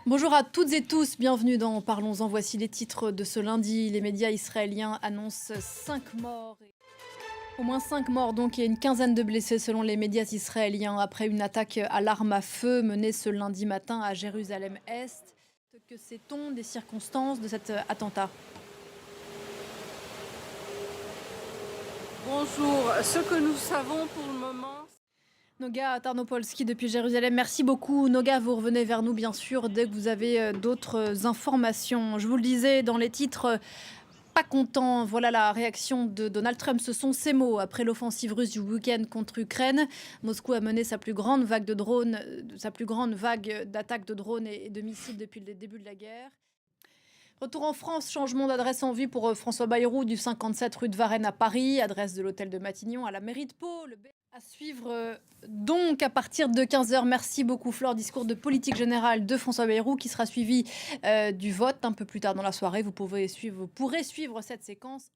Bonjour à toutes et tous, bienvenue dans Parlons-en. Voici les titres de ce lundi. Les médias israéliens annoncent 5 morts. Au moins 5 morts donc et une quinzaine de blessés selon les médias israéliens après une attaque à l'arme à feu menée ce lundi matin à Jérusalem-Est. Que sait-on des circonstances de cet attentat? Bonjour, ce que nous savons pour le moment. Noga Tarnopolski depuis Jérusalem, merci beaucoup. Noga, vous revenez vers nous bien sûr dès que vous avez d'autres informations. Je vous le disais dans les titres, pas content, voilà la réaction de Donald Trump. Ce sont ses mots après l'offensive russe du week-end contre Ukraine. Moscou a mené sa plus grande vague de drones, sa plus grande vague d'attaques de drones et de missiles depuis le début de la guerre. Retour en France, changement d'adresse en vue pour François Bayrou du 57 rue de Varennes à Paris, adresse de l'hôtel de Matignon à la mairie de Pau. À suivre donc à partir de 15 h. Merci beaucoup Flore, discours de politique générale de François Bayrou qui sera suivi du vote un peu plus tard dans la soirée. Vous pourrez suivre cette séquence.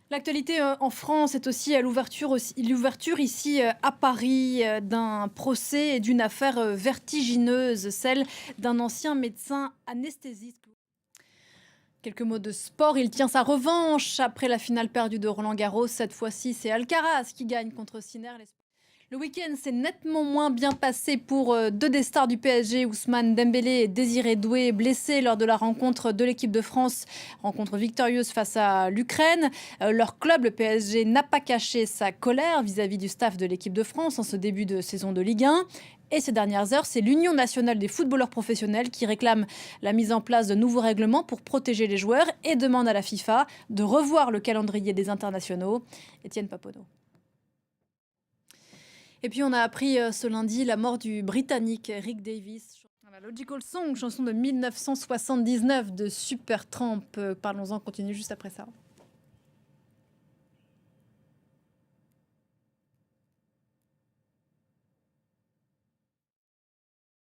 L'actualité en France est aussi à l'ouverture ici à Paris d'un procès et d'une affaire vertigineuse, celle d'un ancien médecin anesthésiste. Quelques mots de sport, il tient sa revanche après la finale perdue de Roland-Garros. Cette fois-ci, c'est Alcaraz qui gagne contre Sinner. Le week-end s'est nettement moins bien passé pour deux des stars du PSG, Ousmane Dembélé et Désiré Doué, blessés lors de la rencontre de l'équipe de France, rencontre victorieuse face à l'Ukraine. Leur club, le PSG, n'a pas caché sa colère vis-à-vis du staff de l'équipe de France en ce début de saison de Ligue 1. Et ces dernières heures, c'est l'Union nationale des footballeurs professionnels qui réclame la mise en place de nouveaux règlements pour protéger les joueurs et demande à la FIFA de revoir le calendrier des internationaux. Étienne Papono. Et puis on a appris ce lundi la mort du Britannique Rick Davis. La Logical Song, chanson de 1979 de Supertramp. Parlons-en, continue juste après ça.